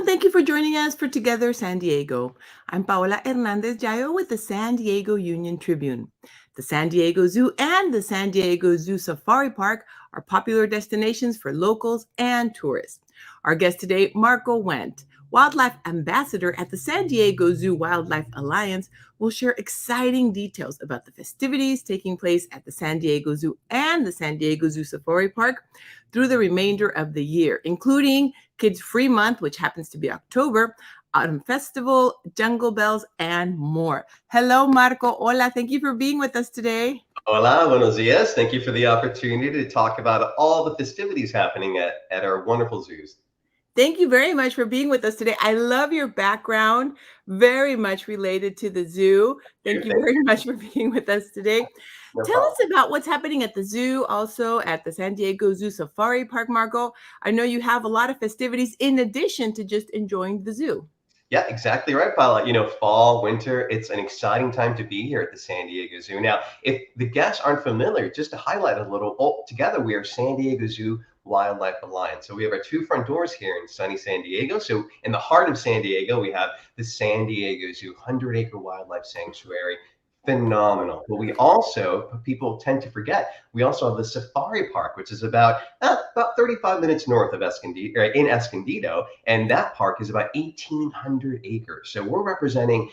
and thank you for joining us for Together San Diego. I'm Paola Hernandez Jayo with the San Diego Union-Tribune. The San Diego Zoo and the San Diego Zoo Safari Park are popular destinations for locals and tourists. Our guest today, Marco Wendt, Wildlife Ambassador at the San Diego Zoo Wildlife Alliance, will share exciting details about the festivities taking place at the San Diego Zoo and the San Diego Zoo Safari Park through the remainder of the year, including Kids Free Month, which happens to be October, Autumn Festival, Jungle Bells, and more. Hello, Marco. Hola. Thank you for being with us today. Hola, buenos dias. Thank you for the opportunity to talk about all the festivities happening at our wonderful zoos. Thank you very much for being with us today. I love your background, very much related to the zoo. Thank you Thank very you. much for being with us today. No Tell problem. us about what's happening at the zoo, also at the San Diego Zoo Safari Park, Marco. I know you have a lot of festivities in addition to just enjoying the zoo. Yeah, exactly right, Paula. Fall, winter, it's an exciting time to be here at the San Diego Zoo. Now, if the guests aren't familiar, just to highlight a little, together we are San Diego Zoo Wildlife Alliance. So we have our two front doors here in sunny San Diego. So in the heart of San Diego, we have the San Diego Zoo 100-acre wildlife sanctuary. Phenomenal. But we also, people tend to forget, we also have the Safari Park, which is about 35 minutes north of Escondido, in Escondido, and that park is about 1,800 acres. So we're representing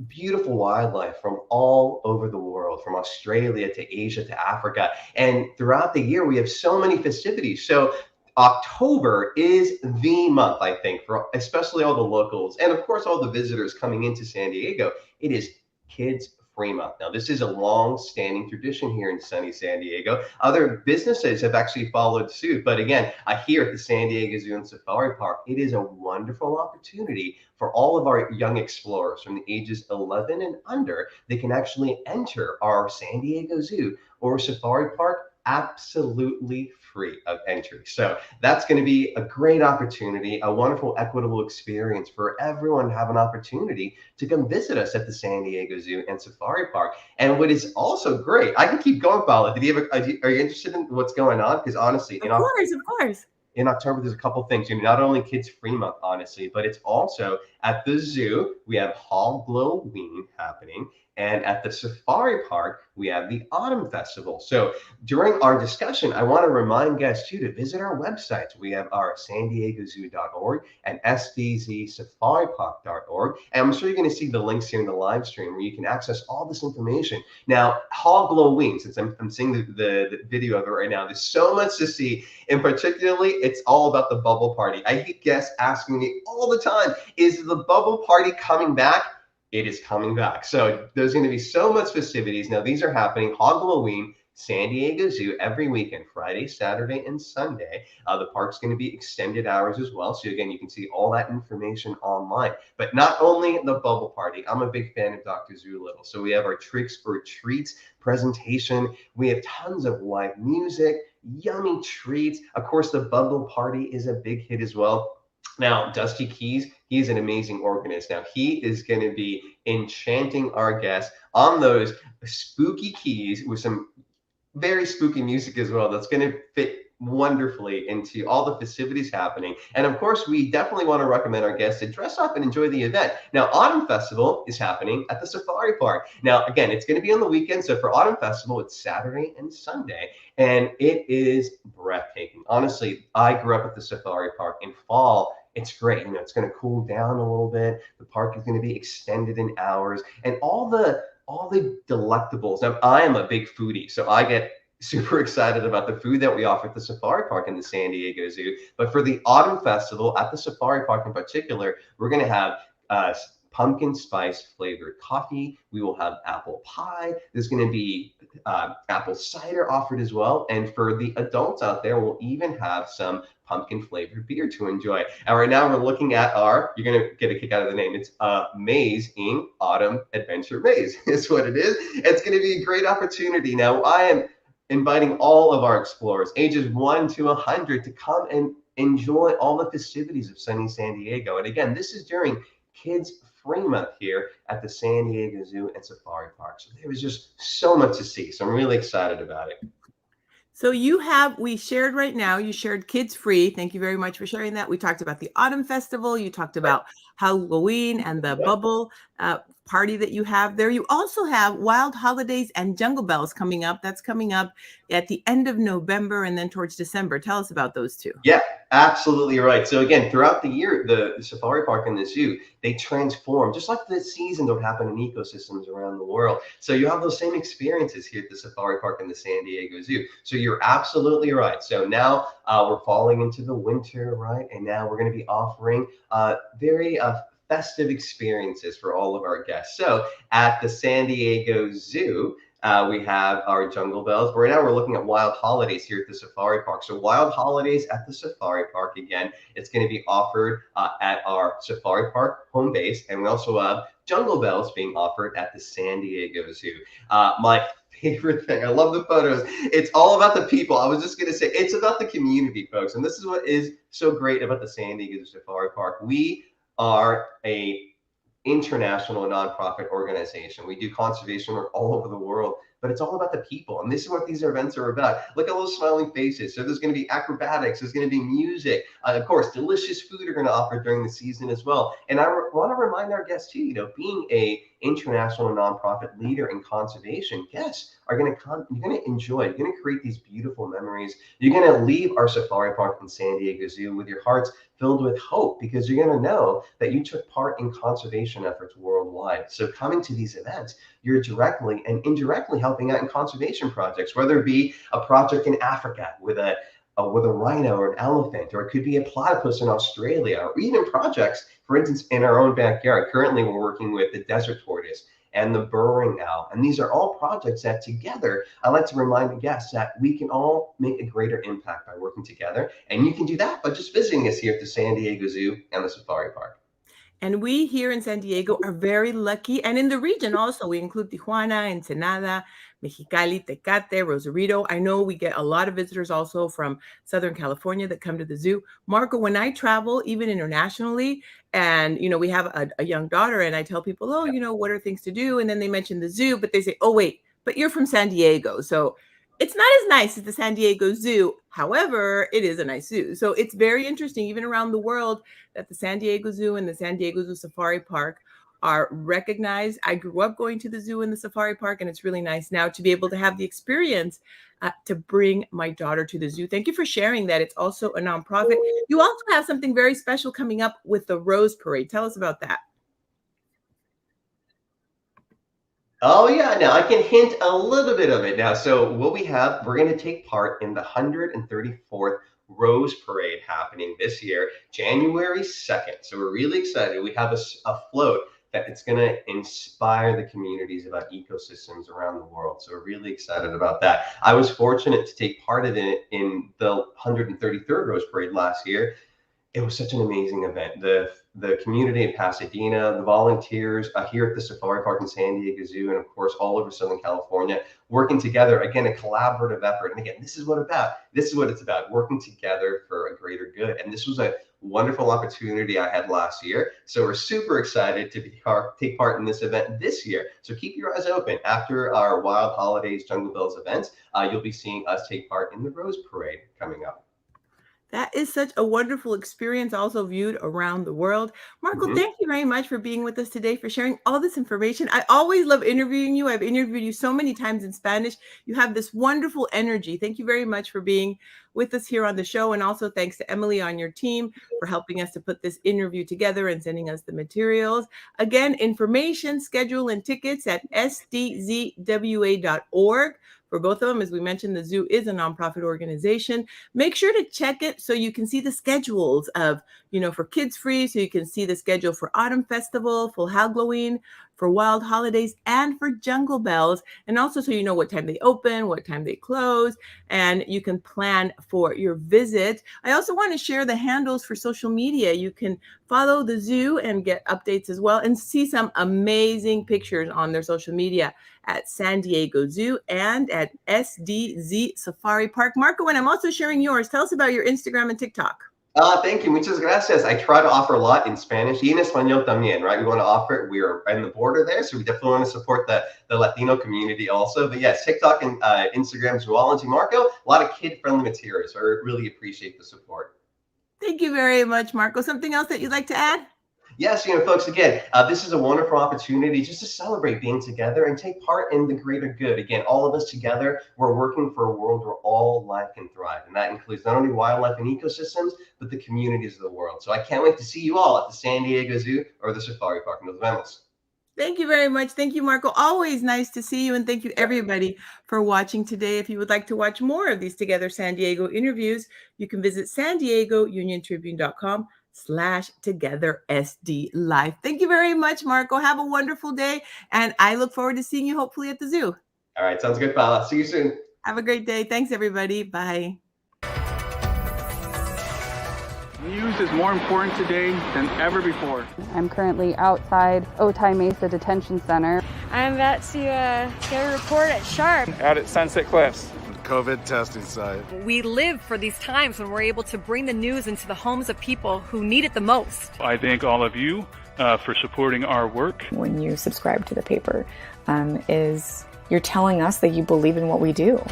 beautiful wildlife from all over the world, from Australia to Asia to Africa. And throughout the year, we have so many festivities. So October is the month, I think, for especially all the locals and, of course, all the visitors coming into San Diego. It is Kids Free Month. Now, this is a long-standing tradition here in sunny San Diego. Other businesses have actually followed suit, but again, here at the San Diego Zoo and Safari Park, it is a wonderful opportunity for all of our young explorers from the ages 11 and under. They can actually enter our San Diego Zoo or Safari Park absolutely free of entry. So that's going to be a great opportunity, a wonderful, equitable experience for everyone to have an opportunity to come visit us at the San Diego Zoo and Safari Park. And what is also great, I can keep going, Paula. Did you have are you interested in what's going on? Because honestly, Of course, of course. in October, there's a couple things. Not only Kids Free Month, honestly, but it's also at the zoo, we have HalGLOWeen happening. And at the Safari Park, we have the Autumn Festival. So during our discussion, I want to remind guests too to visit our websites. We have our san diego zoo.org and sdzsafaripark.org. And I'm sure you're going to see the links here in the live stream where you can access all this information. Now, HalGLOWeen, since I'm seeing the video of it right now, there's so much to see. And particularly, it's all about the bubble party. I get guests asking me all the time, is the bubble party coming back? It is coming back. So there's going to be so much festivities. Now, these are happening HalGLOWeen, San Diego Zoo every weekend, Friday, Saturday, and Sunday. The park's going to be extended hours as well. So again, you can see all that information online. But not only the bubble party, I'm a big fan of Dr. Zoolittle. So we have our Tricks or Treats presentation. We have tons of live music, yummy treats. Of course, the bubble party is a big hit as well. Now, Dusty Keys, he's an amazing organist. Now, he is going to be enchanting our guests on those spooky keys with some very spooky music as well. That's going to fit wonderfully into all the festivities happening. And of course, we definitely want to recommend our guests to dress up and enjoy the event. Now, Autumn Festival is happening at the Safari Park. Now, again, it's going to be on the weekend. So for Autumn Festival, it's Saturday and Sunday, and it is breathtaking. Honestly, I grew up at the Safari Park. In fall, it's great. It's going to cool down a little bit. The park is going to be extended in hours, and all the delectables. Now, I am a big foodie, so I get super excited about the food that we offer at the Safari Park and the San Diego Zoo. But for the Autumn Festival at the Safari Park in particular, we're going to have pumpkin spice flavored coffee. We will have apple pie. There's going to be apple cider offered as well. And for the adults out there, we'll even have some pumpkin flavored beer to enjoy. And right now we're looking at you're going to get a kick out of the name. It's Amazing Autumn Adventure Maze is what it is. It's going to be a great opportunity. Now, I am inviting all of our explorers, ages 1 to 100, to come and enjoy all the festivities of sunny San Diego. And again, this is during Kids Free Month here at the San Diego Zoo and Safari Park. So there was just so much to see. So I'm really excited about it. So we shared right now, you shared Kids Free. Thank you very much for sharing that. We talked about the Autumn Festival. You talked about HalGLOWeen and the bubble party that you have there. You also have Wild Holidays and Jungle Bells coming up. That's coming up at the end of November and then towards December. Tell us about those two. Yeah, absolutely right. So again, throughout the year, the safari park and the zoo, they transform, just like the seasons that happen in ecosystems around the world. So you have those same experiences here at the safari park and the San Diego Zoo. So you're absolutely right. So now we're falling into the winter, right? And now we're going to be offering very festive experiences for all of our guests. So at the San Diego Zoo, we have our Jungle Bells. But right now, we're looking at Wild Holidays here at the Safari Park. So Wild Holidays at the Safari Park, again, it's going to be offered at our Safari Park home base. And we also have Jungle Bells being offered at the San Diego Zoo. My favorite thing, I love the photos. It's all about the people. I was just going to say, it's about the community, folks. And this is what is so great about the San Diego Safari Park. We are a international nonprofit organization. We do conservation work all over the world, but it's all about the people. And this is what these events are about. Look at those smiling faces. So there's going to be acrobatics, there's going to be music. Of course, delicious food are going to offer during the season as well. And I want to remind our guests too, being a international nonprofit leader in conservation, guests are going to come, you're going to enjoy, you're going to create these beautiful memories. You're going to leave our safari park in San Diego Zoo with your hearts filled with hope, because you're going to know that you took part in conservation efforts worldwide. So coming to these events, you're directly and indirectly helping out in conservation projects, whether it be a project in Africa with a rhino or an elephant, or it could be a platypus in Australia, or even projects, for instance, in our own backyard. Currently, we're working with the desert tortoise and the burrowing owl. And these are all projects that together, I like to remind the guests that we can all make a greater impact by working together. And you can do that by just visiting us here at the San Diego Zoo and the Safari Park. And we here in San Diego are very lucky. And in the region also, we include Tijuana, Ensenada, Mexicali, Tecate, Rosarito. I know we get a lot of visitors also from Southern California that come to the zoo. Marco, when I travel, even internationally, and, we have a young daughter, and I tell people, oh, what are things to do? And then they mention the zoo, but they say, oh, wait, but you're from San Diego. So it's not as nice as the San Diego Zoo. However, it is a nice zoo. So it's very interesting, even around the world, that the San Diego Zoo and the San Diego Zoo Safari Park are recognized. I grew up going to the zoo and the safari park, and it's really nice now to be able to have the experience to bring my daughter to the zoo. Thank you for sharing that. It's also a nonprofit. You also have something very special coming up with the Rose Parade. Tell us about that. Oh yeah, now I can hint a little bit of it now. So what we have, we're going to take part in the 134th Rose Parade happening this year, January 2nd. So we're really excited. We have a float that it's going to inspire the communities about ecosystems around the world. So we're really excited about that. I was fortunate to take part in it in the 133rd Rose Parade last year. It was such an amazing event. The community in Pasadena, the volunteers here at the Safari Park in San Diego Zoo, and of course all over Southern California, working together, again, a collaborative effort. And again, this is what it's about, working together for a greater good. And this was a wonderful opportunity I had last year. So we're super excited to take part in this event this year. So keep your eyes open. After our Wild Holidays Jungle Bells events, you'll be seeing us take part in the Rose Parade coming up. That is such a wonderful experience, also viewed around the world. Marco, thank you very much for being with us today, for sharing all this information. I always love interviewing you. I've interviewed you so many times in Spanish. You have this wonderful energy. Thank you very much for being with us here on the show. And also thanks to Emily on your team for helping us to put this interview together and sending us the materials. Again, information, schedule, and tickets at sdzwa.org. For both of them, as we mentioned, the zoo is a nonprofit organization. Make sure to check it so you can see the schedules of, for Kids Free, so you can see the schedule for Autumn Festival, for HalGLOWeen, for Wild Holidays, and for Jungle Bells. And also so you know what time they open, what time they close, and you can plan for your visit. I also want to share the handles for social media. You can follow the zoo and get updates as well, and see some amazing pictures on their social media at San Diego Zoo and at SDZ Safari Park. Marco, and I'm also sharing yours. Tell us about your Instagram and TikTok. Thank you. Muchas gracias. I try to offer a lot in Spanish. Y en español también, right? We want to offer it. We are in the border there, so we definitely want to support the Latino community also. But yes, TikTok and Instagram, Zoology Marco, a lot of kid-friendly materials. So I really appreciate the support. Thank you very much, Marco. Something else that you'd like to add? Yes, folks, again, this is a wonderful opportunity just to celebrate being together and take part in the greater good. Again, all of us together, we're working for a world where all life can thrive. And that includes not only wildlife and ecosystems, but the communities of the world. So I can't wait to see you all at the San Diego Zoo or the Safari Park. Nos vemos. Thank you very much. Thank you, Marco. Always nice to see you. And thank you, everybody, for watching today. If you would like to watch more of these Together San Diego interviews, you can visit SanDiegoUnionTribune.com/TogetherSD Live. Thank you very much, Marco. Have a wonderful day. And I look forward to seeing you hopefully at the zoo. All right. Sounds good, Paula. See you soon. Have a great day. Thanks, everybody. Bye. News is more important today than ever before. I'm currently outside Otay Mesa Detention Center. I'm about to get a report at Sharp. Out at Sunset Cliffs. COVID testing site. We live for these times when we're able to bring the news into the homes of people who need it the most. I thank all of you for supporting our work. When you subscribe to the paper, you're telling us that you believe in what we do.